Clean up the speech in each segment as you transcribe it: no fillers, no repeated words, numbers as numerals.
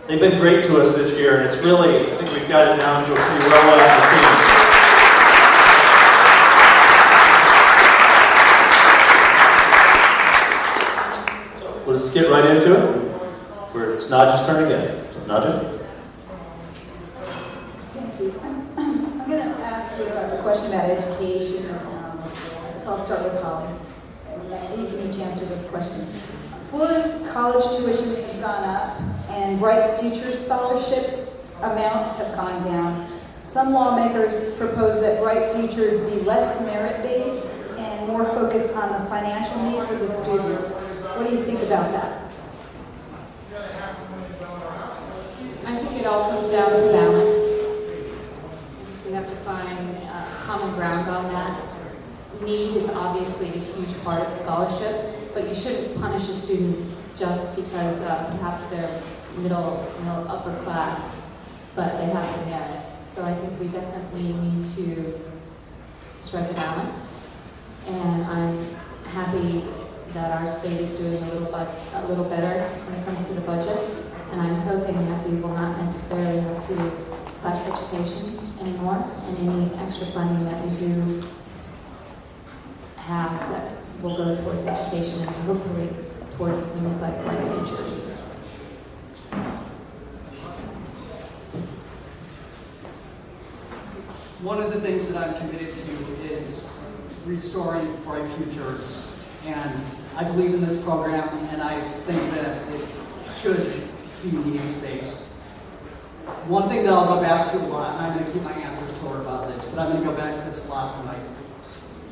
They've been great to us this year, and it's really, I think we've got it down to a pretty well-rounded team. We'll just get right into it. It's Nadja's turn again. So, Nadja? Thank you. I'm going to ask you a question about education. So I'll start with Holly. You give me a chance to this question. Florida's college tuitions have gone up, and Bright Future scholarships amounts have gone down. Some lawmakers propose that Bright Futures be less merit-based and more focused on the financial needs of the student. What do you think about that? I think it all comes down to balance. We have to find common ground on that. Need is obviously a huge part of scholarship, but you shouldn't punish a student just because perhaps they're middle upper class, but they have the merit. So I think we definitely need to strike a balance, and I'm happy that our state is doing a little better when it comes to the budget, and I'm hoping that we will not necessarily have to cut education anymore, and any extra funding that we do have that will go towards education and hopefully towards things like Bright Futures. One of the things that I'm committed to is restoring Bright Futures, and I believe in this program, and I think that it should be needs-based. One thing that I'll go back to a lot, and I'm going to keep my answers short about this, but I'm going to go back to this a lot tonight,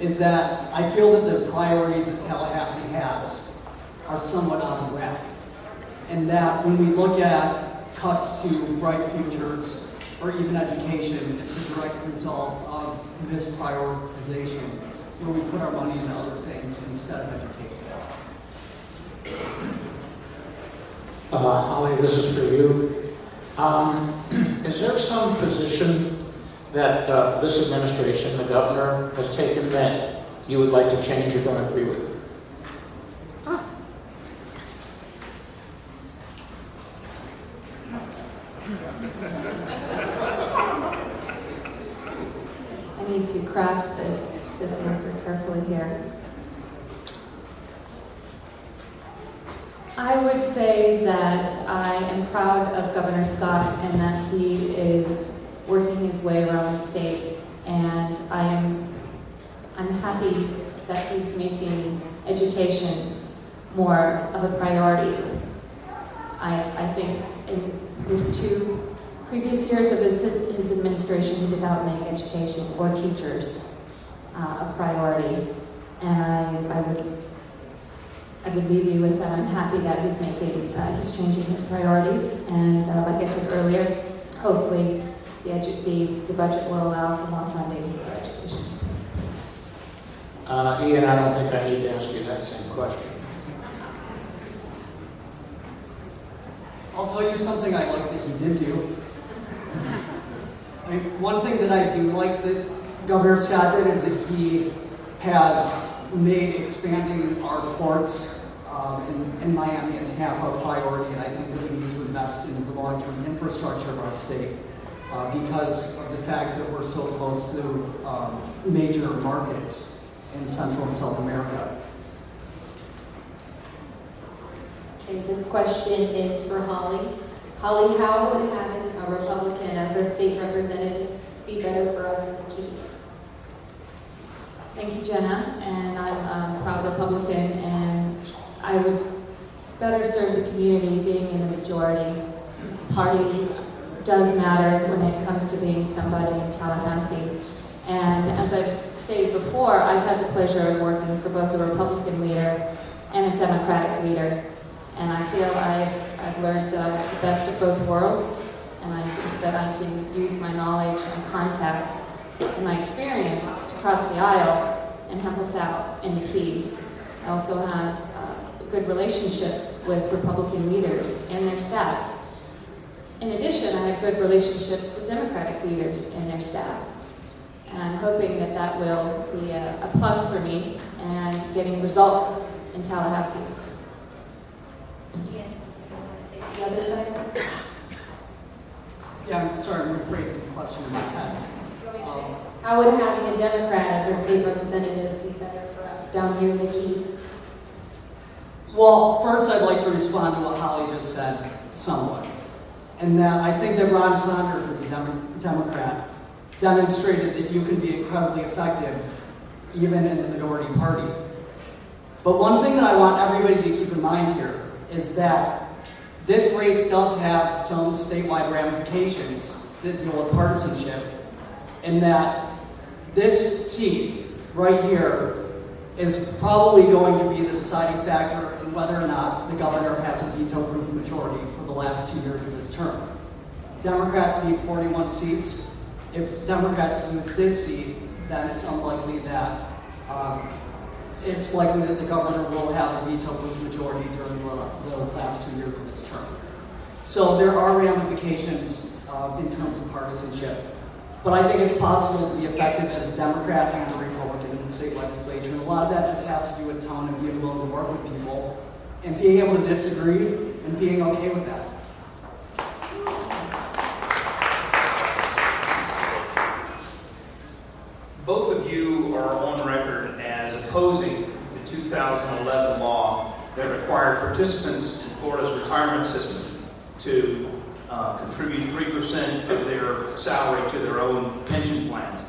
is that I feel that the priorities that Tallahassee has are somewhat out of whack. And that when we look at cuts to Bright Futures or even education, it's a direct result of misprioritization, where we put our money into other things instead of education. Holly, this is for you. Is there some position that this administration, the governor, has taken that you would like to change or don't agree with? I need to craft this answer carefully here. I would say that I am proud of Governor Scott and that he is working his way around the state, and I'm happy that he's making education more of a priority. I think in the 2 previous years of his administration, he did not make education or teachers a priority, and I would leave you with that. I'm happy that he's changing his priorities, and like I said earlier, hopefully the budget will allow for more funding for education. Ian, I don't think I need to ask you that same question. I'll tell you something I like that he did do. One thing that I do like that Governor Scott did is that he has made expanding our ports in Miami and Tampa a priority, and I think that we need to invest in the long-term infrastructure of our state because of the fact that we're so close to major markets in Central and South America. Okay, this question is for Holly. Holly, how would having a Republican as our state representative be better for us in the Keys? Thank you, Jenna, and I'm a proud Republican, and I would better serve the community being in the majority. Party does matter when it comes to being somebody in Tallahassee, and as I've stated before, I've had the pleasure of working for both a Republican leader and a Democratic leader, and I feel I've learned the best of both worlds, and I think that I can use my knowledge and contacts and my experience to cross the aisle and help us out in the Keys. I also have good relationships with Republican leaders and their staffs. In addition, I have good relationships with Democratic leaders and their staffs. And I'm hoping that that will be a plus for me and getting results in Tallahassee. The other side? Yeah, I'm sorry, I'm rephrasing the question in my head. How would having a Democrat as our state representative be better for us down here in the Keys? Well, first I'd like to respond to what Holly just said somewhat. And that I think that Ron Saunders, as a Democrat, demonstrated that you can be incredibly effective even in the minority party. But one thing that I want everybody to keep in mind here is that this race does have some statewide ramifications that deal with partisanship, and that this seat right here is probably going to be the deciding factor in whether or not the governor has a veto-proof majority for the last 2 years of his term. Democrats need 41 seats. If Democrats lose this seat, then it's unlikely that it's likely that the governor will have a veto-proof majority during the last 2 years of his term. So there are ramifications in terms of partisanship. But I think it's possible to be effective as a Democrat and a Republican in the state legislature. And a lot of that just has to do with tone and being willing to work with people and being able to disagree and being okay with that. Both of you are on record as opposing the 2011 law that required participants in Florida's retirement system to contribute 3% of their salary to their own pension plans.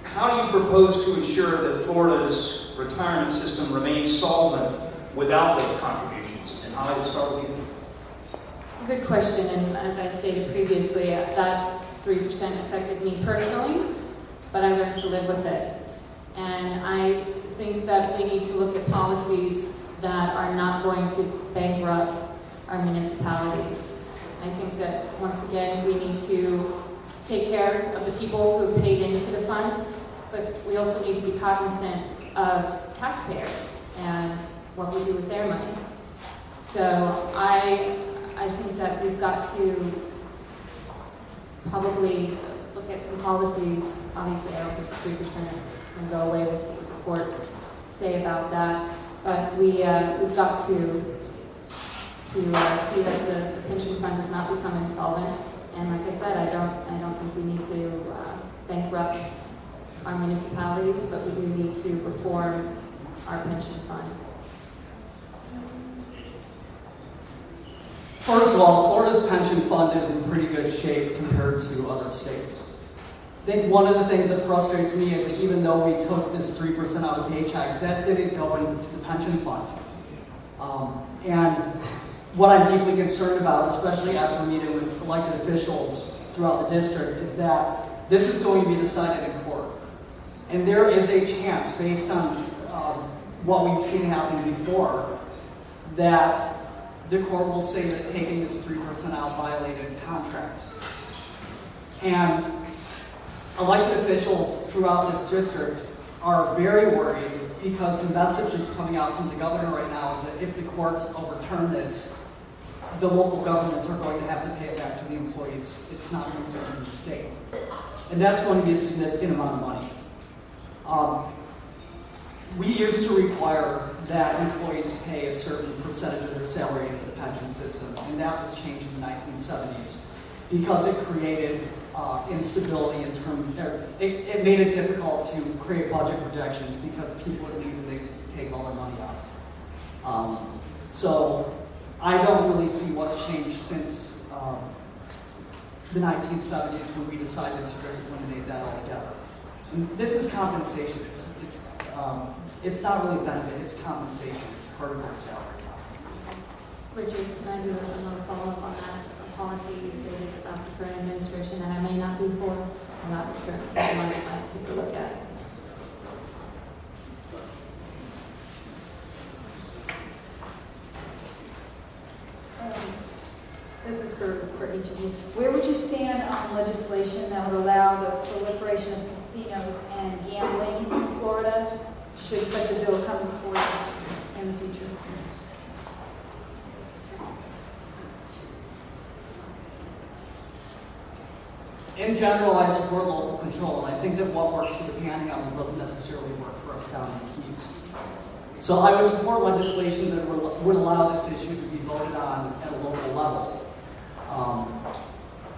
How do you propose to ensure that Florida's retirement system remains solvent without those contributions? And Holly, we'll start with you. Good question, and as I stated previously, that 3% affected me personally, but I learned to live with it. And I think that we need to look at policies that are not going to bankrupt our municipalities. I think that, once again, we need to take care of the people who paid into the fund, but we also need to be cognizant of taxpayers and what we do with their money. So I think that we've got to probably look at some policies. Obviously, I don't think 3% is going to go away. We'll see what the courts say about that. But we've got to see that the pension fund does not become insolvent. And like I said, I don't think we need to bankrupt our municipalities, but we do need to reform our pension fund. First of all, Florida's pension fund is in pretty good shape compared to other states. I think one of the things that frustrates me is that even though we took this 3% out of paychecks, that didn't go into the pension fund. And what I'm deeply concerned about, especially after meeting with elected officials throughout the district, is that this is going to be decided in court. And there is a chance, based on what we've seen happen before, that the court will say that taking this 3% out violated contracts. And elected officials throughout this district are very worried because the message that's coming out from the governor right now is that if the courts overturn this, the local governments are going to have to pay it back to the employees. It's not going to go to the state. And that's going to be a significant amount of money. We used to require that employees pay a certain percentage of their salary into the pension system, and that was changed in the 1970s because it created instability in terms. It made it difficult to create budget projections because people would need to take all their money out. So I don't really see what's changed since the 1970s when we decided to just eliminate that altogether. And this is compensation. It's not really benefit, it's compensation. It's part of their salary. Richard, can I do another follow-up on that? A policy you stated about the current administration that I may not be for, and that would certainly be one I'd like to take a look at. This is for each of you. Where would you stand on legislation that would allow the proliferation of casinos and gambling in Florida, should such a bill come before you in the future? In general, I support local control, and I think that what works for the Panhandle doesn't necessarily work for us down in the Keys. So I would support legislation that would allow this issue to be voted on at a local level.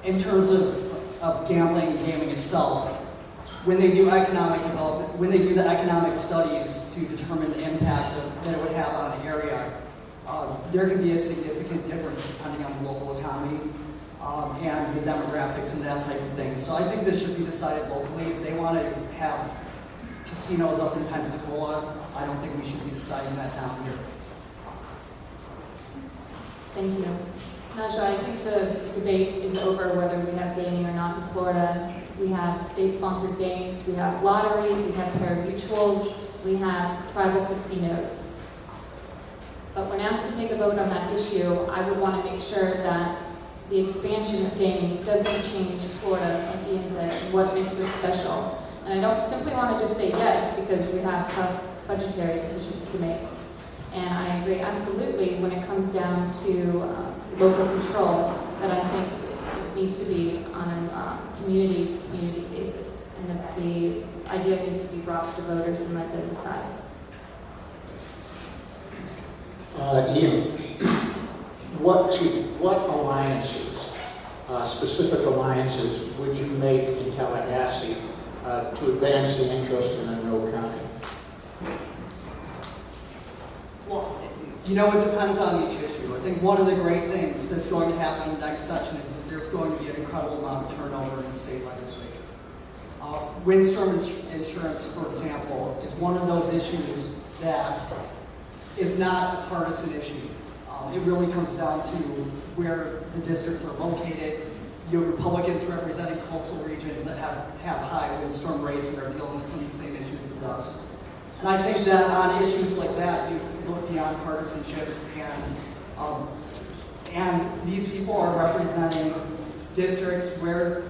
in terms of gambling and gaming itself, when they do economic development, when they do the economic studies to determine the impact that it would have on an area, there can be a significant difference depending on the local economy and the demographics and that type of thing. So I think this should be decided locally. If they want to have casinos up in Pensacola, I don't think we should be deciding that down here. Thank you. Naja, I think the debate is over whether we have gaming or not in Florida. We have state-sponsored games, we have lottery, we have pari-mutuels, we have tribal casinos. But when asked to take a vote on that issue, I would want to make sure that the expansion of gaming doesn't change Florida, like Ian said, and what makes us special. And I don't simply want to just say yes because we have tough budgetary decisions to make. And I agree absolutely when it comes down to local control, that I think it needs to be on a community-to-community basis, and that the idea needs to be brought to the voters and let them decide. Ian, what alliances, specific alliances, would you make in Tallahassee to advance the interest in Monroe County? Well, you know, it depends on each issue. I think one of the great things that's going to happen in the next session is that there's going to be an incredible amount of turnover in the state legislature. Windstorm insurance, for example, is one of those issues that is not a partisan issue. It really comes down to where the districts are located. You have Republicans representing coastal regions that have high windstorm rates and are dealing with some of the same issues as us. And I think that on issues like that, you look beyond partisanship, and these people are representing districts where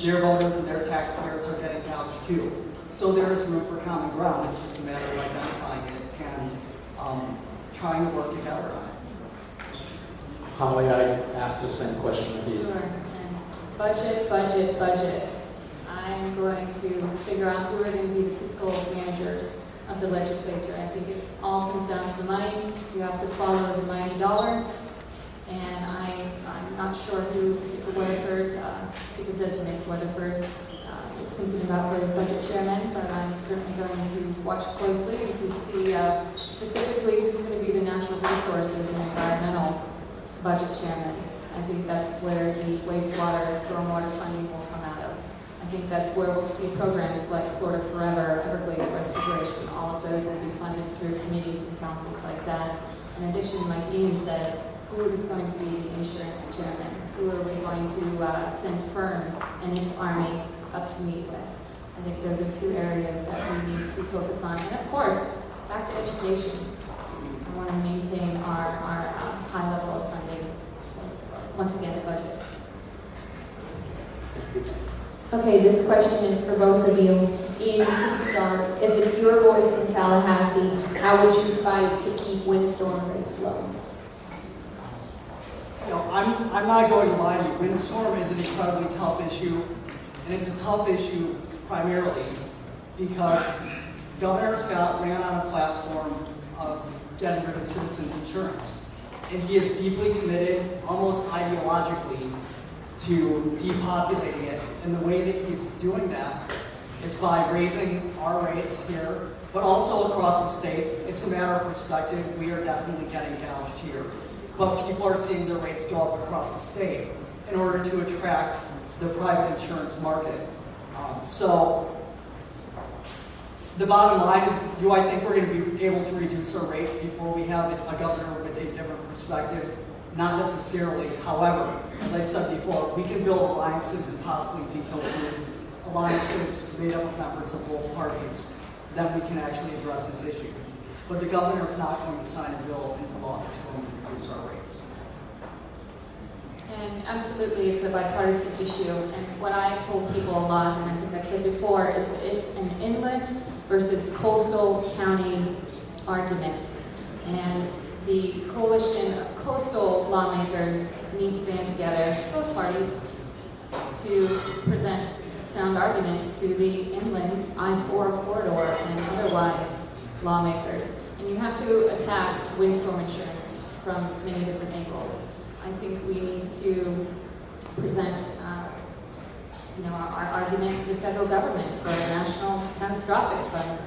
their voters and their taxpayers are getting gouged too. So there is room for common ground. It's just a matter of identifying it and trying to work together on it. Holly, I asked the same question of you. Sure. And budget, budget, budget. I'm going to figure out who are going to be the fiscal managers of the legislature. I think it all comes down to money. You have to follow the mighty dollar. And I'm not sure who Speaker Weatherford, Speaker Designate Weatherford, is thinking about for his budget chairman, but I'm certainly going to watch closely to see specifically who's going to be the natural resources and environmental budget chairman. I think that's where the wastewater and stormwater funding will come out of. I think that's where we'll see programs like Florida Forever, Everglades Restoration, all of those will be funded through committees and councils like that. In addition, like Ian said, who is going to be the insurance chairman? Who are we going to send FIRM and its army up to meet with? I think those are two areas that we need to focus on. And of course, back to education. I want to maintain our high level of funding. Once again, the budget. Okay, this question is for both of you. Ian, you can start. If it's your voice in Tallahassee, how would you fight to keep windstorm rates low? You know, I'm not going to lie to you. Windstorm is an incredibly tough issue, and it's a tough issue primarily because Governor Scott ran on a platform of getting rid of citizens insurance. And he is deeply committed, almost ideologically, to depopulating it. And the way that he's doing that is by raising our rates here, but also across the state. It's a matter of perspective. We are definitely getting gouged here. But people are seeing their rates go up across the state in order to attract the private insurance market. So the bottom line is, do I think we're going to be able to reduce our rates before we have a governor with a different perspective? Not necessarily. However, as I said before, we can build alliances and possibly veto-proof alliances made up of members of both parties. Then we can actually address this issue. But the governor is not going to sign a bill into law that's going to reduce our rates. And absolutely, it's a bipartisan issue. And what I've told people a lot, and I think I've said before, is it's an inland versus coastal county argument. And the coalition of coastal lawmakers need to band together, both parties, to present sound arguments to the inland I-4 corridor and otherwise lawmakers. And you have to attack windstorm insurance from many different angles. I think we need to present our argument to the federal government for a national catastrophic fund.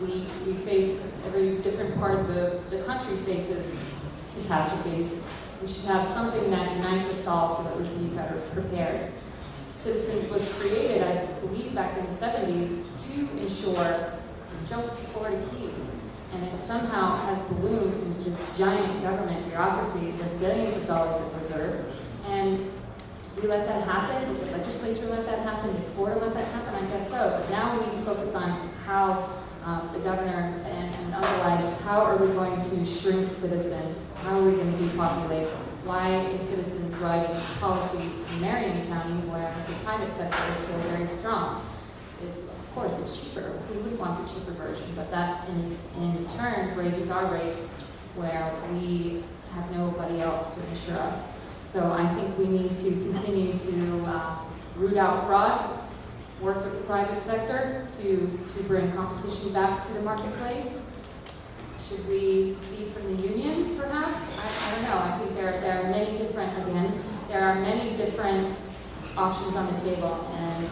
We face, every different part of the country faces catastrophes. We should have something that unites us all so that we can be better prepared. Citizens was created, I believe, back in the 70s to ensure just the Florida Keys. And it somehow has ballooned into this giant government bureaucracy with billions of dollars of reserves. And we let that happen? Did the legislature let that happen? Did Florida let that happen? I guess so. But now we need to focus on how the governor and otherwise, how are we going to shrink citizens? How are we going to depopulate? Why is citizens writing policies in Marion County where the private sector is still very strong? Of course, it's cheaper. We would want the cheaper version, but that in turn raises our rates where we have nobody else to insure us. So I think we need to continue to root out fraud, work with the private sector to bring competition back to the marketplace. Should we secede from the union, perhaps? I don't know. I think there are many different, there are many different options on the table, and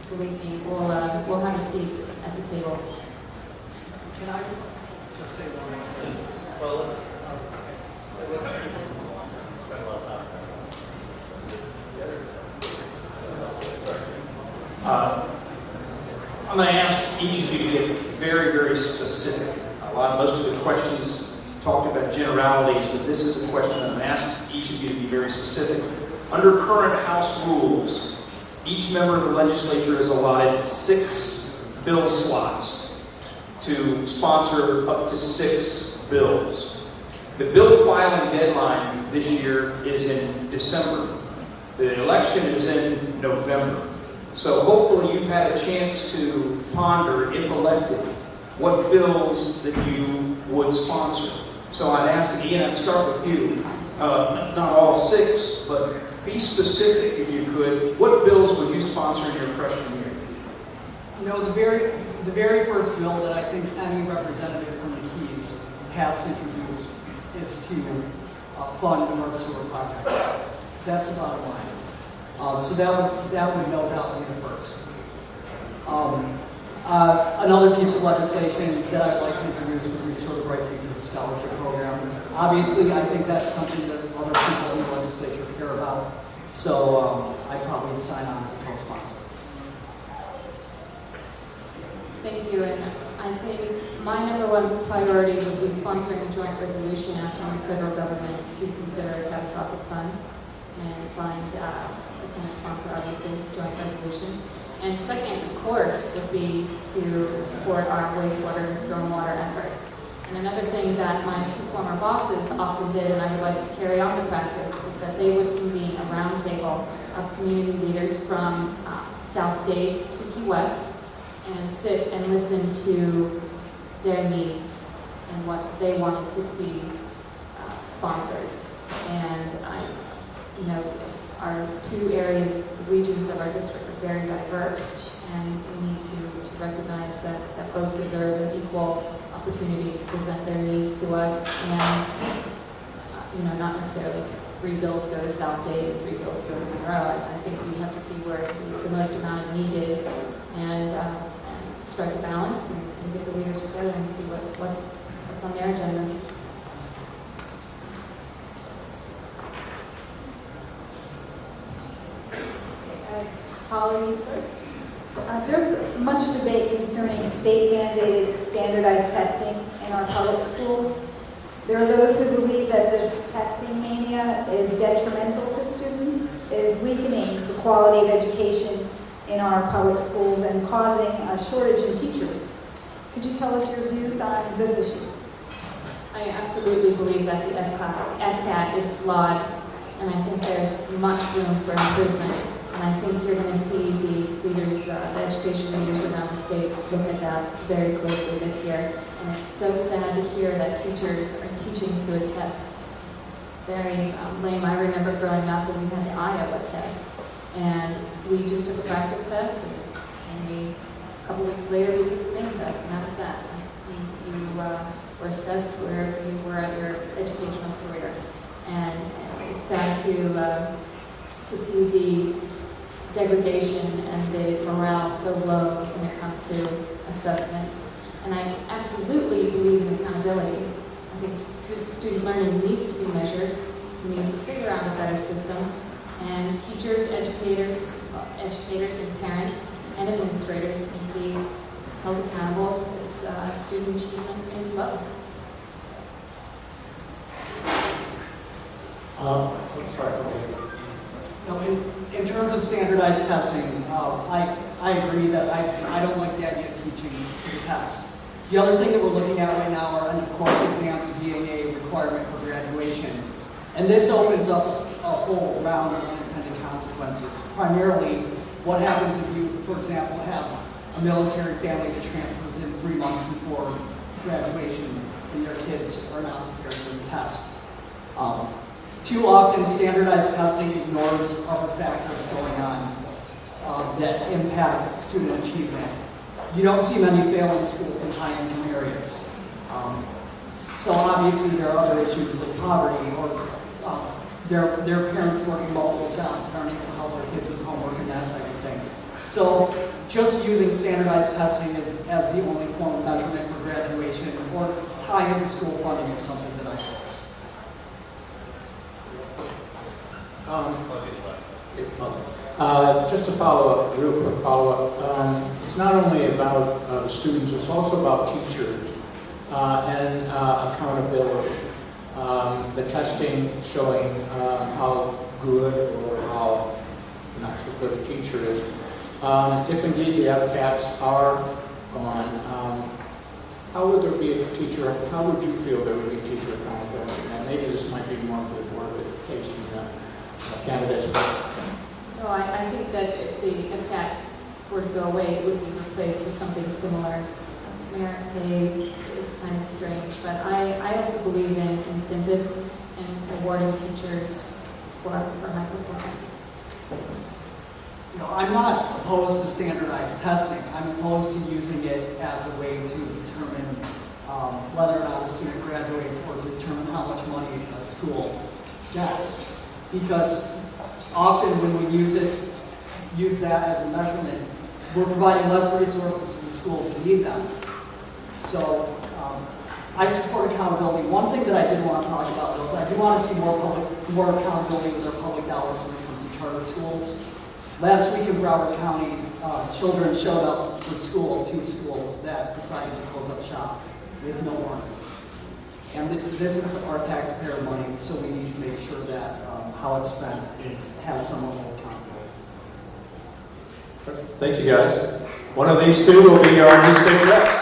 believe me, we'll have a seat at the table. Can I just say one more thing? Well, I'm going to ask each of you to get very, very specific. Most of the questions talked about generalities, but this is a question I'm going to ask each of you to be very specific. Under current House rules, each member of the legislature is allotted 6 bill slots to sponsor up to 6 bills. The bill filing deadline this year is in December. The election is in November. So hopefully you've had a chance to ponder, if elected, what bills that you would sponsor. So I'd ask, Ian, I'd start with you. Not all 6, but be specific if you could. What bills would you sponsor in your freshman year? You know, the very first bill that I think any representative from the Keys has to introduce is to fund the North Sewer project. That's the bottom line. So that would no doubt be the first. Another piece of legislation that I'd like to introduce would be sort of Bright Future Scholarship Program. Obviously, I think that's something that other people in the legislature care about. So I'd probably sign on as a co-sponsor. Thank you, and I think my number one priority would be sponsoring a joint resolution asking the federal government to consider a catastrophic fund and find a Senate sponsor, obviously, joint resolution. And second, of course, would be to support our wastewater and stormwater efforts. And another thing that my 2 former bosses often did, and I would like to carry on the practice, is that they would convene a roundtable of community leaders from Southgate to Key West and sit and listen to their needs and what they wanted to see sponsored. And our 2 areas, regions of our district are very diverse, and we need to recognize that folks deserve an equal opportunity to present their needs to us, and not necessarily 3 bills go to Southgate and 3 bills go to Monroe. I think we have to see where the most amount of need is, and strike a balance and get the leaders together and see what's on their agendas. Holly first. There's much debate concerning state-mandated standardized testing in our public schools. There are those who believe that this testing mania is detrimental to students, is weakening the quality of education in our public schools and causing a shortage in teachers. Could you tell us your views on this issue? I absolutely believe that the FCAT is flawed, and I think there's much room for improvement. And I think you're going to see the leaders, the education leaders around the state look at that very closely this year. And it's so sad to hear that teachers are teaching to a test. It's very lame. I remember growing up when we had the Iowa test, and we just took a practice test, and a couple weeks later we took the main test, and that was that. You were assessed where you were at your educational career. And it's sad to to see the degradation and the morale so low when it comes to assessments. And I absolutely believe in accountability. I think student learning needs to be measured. We need to figure out a better system. And teachers, educators and parents and administrators need to be held accountable as student achievement is low. I'm sorry, okay. No, in terms of standardized testing, I agree that I don't like the idea of teaching to the test. The other thing that we're looking at right now are end of course exams being a requirement for graduation. And this opens up a whole round of unintended consequences. Primarily, what happens if you, for example, have a military family that transfers in 3 months before graduation and your kids are not prepared for the test. Too often, standardized testing ignores other factors going on that impact student achievement. You don't see many failing schools in high-income areas. So obviously, there are other issues like poverty or their parents working multiple jobs and aren't able to help their kids with homework and that type of thing. So just using standardized testing as the only form of measurement for graduation or tying into school funding is something that I oppose. Just a follow-up, real quick follow-up. It's not only about the students, it's also about teachers and accountability. The testing showing how good or how not so good a teacher is. If indeed the FCATs are gone, how would there be a teacher, how would you feel there would be teacher accountability? And maybe this might be more for the board of education candidates. No, I think that if the FCAT were to go away, it would be replaced with something similar. Merit pay is kind of strange, but I also believe in incentives and rewarding teachers for high performance. You know, I'm not opposed to standardized testing. I'm opposed to using it as a way to determine whether or not a student graduates or to determine how much money a school gets. Because often when we use that as a measurement, we're providing less resources to the schools that need them. So I support accountability. One thing that I did want to talk about though is I do want to see more accountability with our public dollars when it comes to charter schools. Last week in Broward County, children showed up for school, 2 schools that decided to close up shop with no warning. And this is our taxpayer money, so we need to make sure that how it's spent has some level of accountability. Thank you, guys. One of these two will be our new state rep.